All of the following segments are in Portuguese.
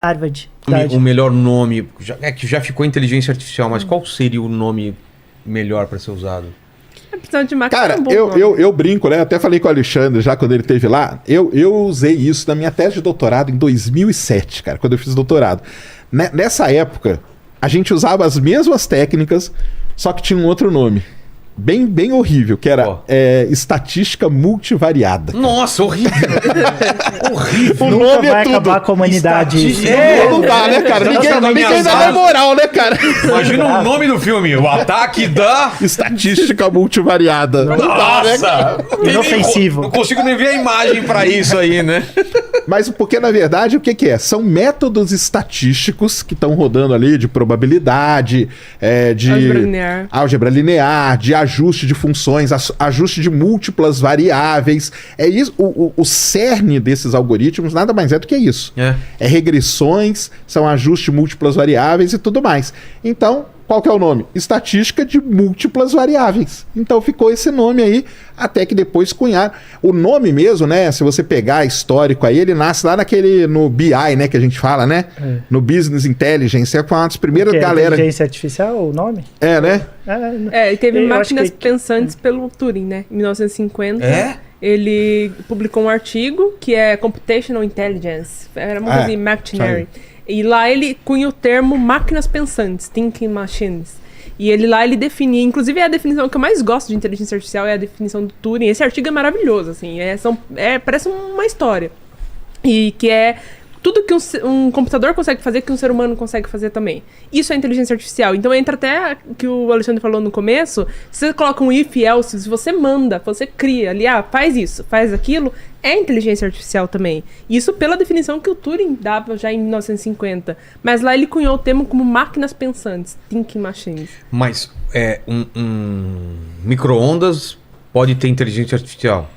Harvard. O melhor nome, que já ficou inteligência artificial, mas qual seria o nome melhor para ser usado? Precisando de máquina. Cara, eu brinco, né? Até falei com o Alexandre já quando ele esteve lá. Eu usei isso na minha tese de doutorado em 2007, cara, quando eu fiz doutorado. Nessa época, a gente usava as mesmas técnicas, só que tinha um outro nome. Bem horrível, que era estatística multivariada. Nossa, horrível. Horrível. O Nunca nome vai é tudo. acabar com a humanidade. Não dá, né, cara? Ninguém dá moral, né, cara? Imagina o nome do filme, o ataque da... Estatística multivariada. Não dá, né, cara? Inofensivo. Não consigo nem ver a imagem pra isso aí, né? Mas porque, na verdade, o que é? São métodos estatísticos que estão rodando ali de probabilidade, de álgebra linear, de ajuste de funções, ajuste de múltiplas variáveis. É isso. O cerne desses algoritmos nada mais é do que isso. É regressões, são ajuste de múltiplas variáveis e tudo mais. Então, qual que é o nome? Estatística de múltiplas variáveis. Então ficou esse nome aí, até que depois cunharam. O nome mesmo, né? Se você pegar histórico aí, ele nasce lá no BI, né? Que a gente fala, né? No Business Intelligence. É uma das primeiras galera... Inteligência artificial, o nome? É, né? E teve máquinas pensantes pelo Turing, né? Em 1950. Ele publicou um artigo que é Computational Intelligence. Era uma coisa assim, Machinary. E lá ele cunha o termo máquinas pensantes, thinking machines. E ele definia, inclusive é a definição que eu mais gosto de inteligência artificial, é a definição do Turing. Esse artigo é maravilhoso, assim, parece uma história. E que é tudo que um computador consegue fazer, que um ser humano consegue fazer também. Isso é inteligência artificial. Então entra até que o Alexandre falou no começo, se você coloca um if, else, se você manda, você cria ali, faz isso, faz aquilo, é inteligência artificial também. Isso pela definição que o Turing dava já em 1950. Mas lá ele cunhou o termo como máquinas pensantes, thinking machines. Mas um micro-ondas pode ter inteligência artificial?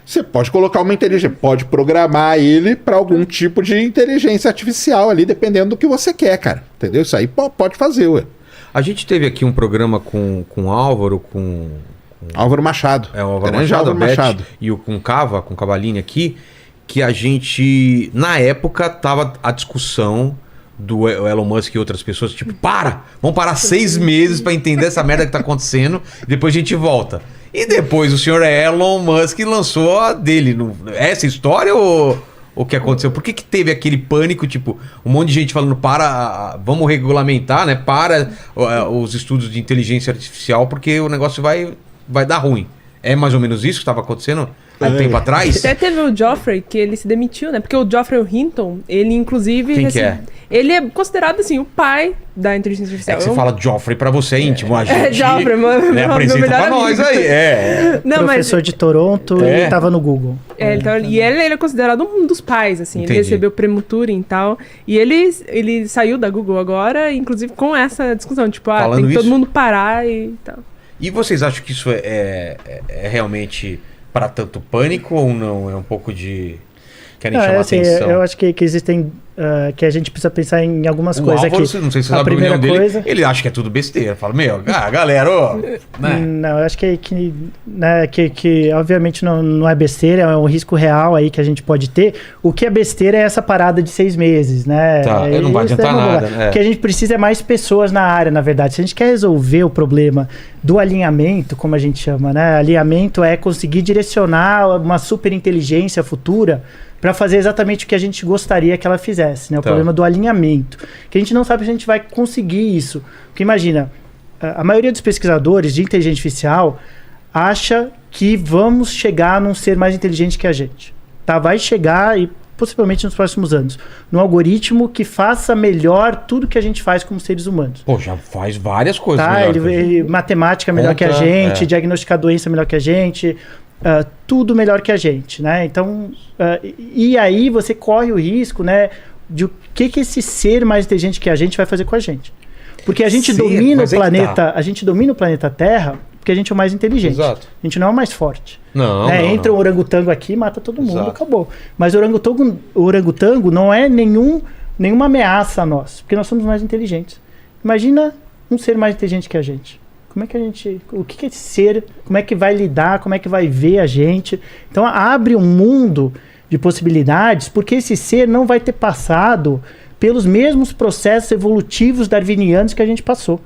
Você pode colocar uma inteligência, pode programar ele para algum tipo de inteligência artificial ali, dependendo do que você quer, cara. Entendeu? Isso aí pode fazer, ué. A gente teve aqui um programa com o Álvaro, Álvaro Machado. O Álvaro Machado. E com Cavalini aqui, que a gente, na época, tava a discussão do Elon Musk e outras pessoas, tipo, vamos parar 6 meses para entender essa merda que tá acontecendo, e depois a gente volta. E depois o senhor Elon Musk lançou a dele. Essa história ou o que aconteceu? Por que teve aquele pânico, tipo, um monte de gente falando vamos regulamentar, né? Para os estudos de inteligência artificial, porque o negócio vai dar ruim. É mais ou menos isso que estava acontecendo há um tempo atrás? Até teve o Geoffrey, que ele se demitiu, né? Porque o Geoffrey Hinton, ele inclusive... Quem que é? Ele é considerado, assim, o pai da inteligência artificial. É que você fala Geoffrey pra você é íntimo, a gente... Geoffrey, mano. Apresenta pra nós aí, Professor de Toronto, ele tava no Google. E ele é considerado um dos pais, assim. Entendi. Ele recebeu o prêmio Turing e tal. E ele saiu da Google agora, inclusive com essa discussão. Tipo, tem que todo mundo parar e tal. E vocês acham que isso é realmente para tanto pânico ou não? É um pouco de... Querem chamar atenção? Eu acho que existem... que a gente precisa pensar em algumas coisas Álvaro, aqui. Não sei se você sabe a opinião dele. Ele acha que é tudo besteira. Fala, galera, né? Não, eu acho que obviamente não é besteira, é um risco real aí que a gente pode ter. O que é besteira é essa parada de 6 meses, né? Não vai adiantar nada. O que a gente precisa é mais pessoas na área, na verdade. Se a gente quer resolver o problema do alinhamento, como a gente chama, né? Alinhamento é conseguir direcionar uma superinteligência futura para fazer exatamente o que a gente gostaria que ela fizesse, né? O problema do alinhamento. Que a gente não sabe se a gente vai conseguir isso. Porque imagina, a maioria dos pesquisadores de inteligência artificial acha que vamos chegar num ser mais inteligente que a gente. Vai chegar, e possivelmente nos próximos anos, num algoritmo que faça melhor tudo que a gente faz como seres humanos. Já faz várias coisas melhor. Matemática melhor que a gente, diagnosticar doença melhor que a gente... tudo melhor que a gente, né? Então, e aí você corre o risco, né, de o que esse ser mais inteligente que a gente vai fazer com a gente. Porque a gente domina o planeta, a gente domina o planeta Terra porque a gente é o mais inteligente. Exato. A gente não é o mais forte. Não. Entra um orangotango aqui, mata todo mundo, acabou. Mas o orangotango não é nenhuma ameaça a nós, porque nós somos mais inteligentes. Imagina um ser mais inteligente que a gente. Como é que o que esse ser, como é que vai lidar, como é que vai ver a gente? Então abre um mundo de possibilidades, porque esse ser não vai ter passado pelos mesmos processos evolutivos darwinianos que a gente passou.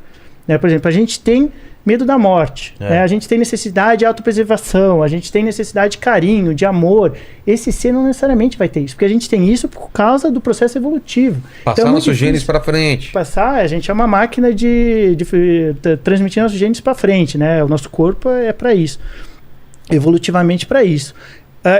Né? Por exemplo, a gente tem medo da morte, né? A gente tem necessidade de autopreservação, a gente tem necessidade de carinho, de amor. Esse ser não necessariamente vai ter isso, porque a gente tem isso por causa do processo evolutivo. Passar então, nossos genes para frente. A gente é uma máquina de transmitir nossos genes para frente, né? O nosso corpo é para isso, evolutivamente para isso.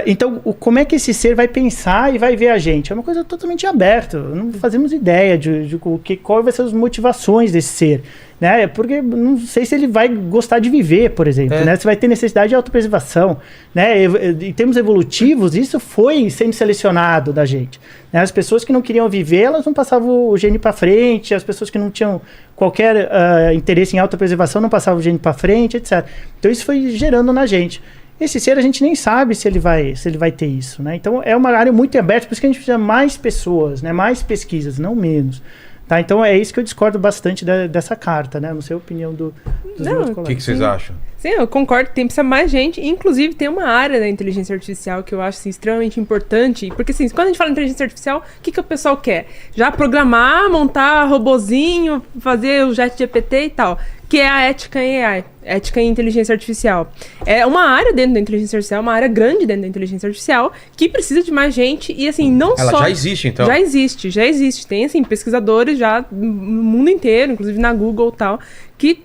Então, como é que esse ser vai pensar e vai ver a gente? É uma coisa totalmente aberta. Não fazemos ideia de qual vai ser as motivações desse ser. Né? Porque não sei se ele vai gostar de viver, por exemplo. Né? Se vai ter necessidade de autopreservação. Né? Em termos evolutivos, isso foi sendo selecionado da gente. Né? As pessoas que não queriam viver, elas não passavam o gene para frente. As pessoas que não tinham qualquer interesse em autopreservação não passavam o gene para frente, etc. Então, isso foi gerando na gente. Esse ser a gente nem sabe se ele vai ter isso, né? Então é uma área muito aberta, por isso que a gente precisa mais pessoas, né? Mais pesquisas, não menos. Tá? Então é isso que eu discordo bastante dessa carta, né? Não sei a opinião dos meus colegas. O que vocês acham? Sim, eu concordo, precisa mais gente. Inclusive, tem uma área da inteligência artificial que eu acho assim, extremamente importante. Porque, assim, quando a gente fala em inteligência artificial, o que o pessoal quer? Já programar, montar robozinho, fazer o ChatGPT e tal. Que é a ética em AI, ética em inteligência artificial. É uma área dentro da inteligência artificial, uma área grande dentro da inteligência artificial, que precisa de mais gente e, assim, não Ela só... já existe, então? Já existe. Tem, assim, pesquisadores já no mundo inteiro, inclusive na Google e tal, que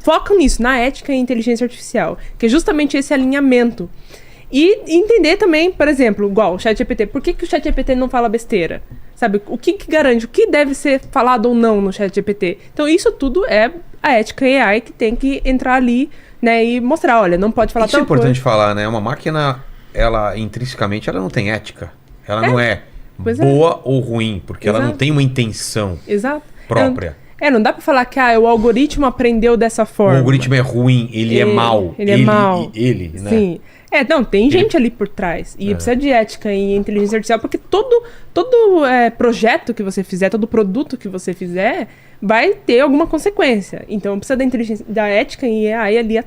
focam nisso, na ética e inteligência artificial, que é justamente esse alinhamento. E entender também, por exemplo, igual o ChatGPT, por que o ChatGPT não fala besteira? Sabe, o que garante, o que deve ser falado ou não no ChatGPT? Então, isso tudo é a ética AI que tem que entrar ali, né, e mostrar, olha, não pode falar tal coisa. Isso é importante falar, né? Uma máquina, ela, intrinsecamente, ela não tem ética. Ela não é boa ou ruim, porque ela não tem uma intenção própria. Não dá pra falar que o algoritmo aprendeu dessa forma. O algoritmo é ruim, ele é mau. Ele é mau. Ele, né? Sim. Tem gente ali por trás. E precisa de ética em inteligência artificial, porque todo projeto que você fizer, todo produto que você fizer, vai ter alguma consequência. Então precisa da ética em AI ali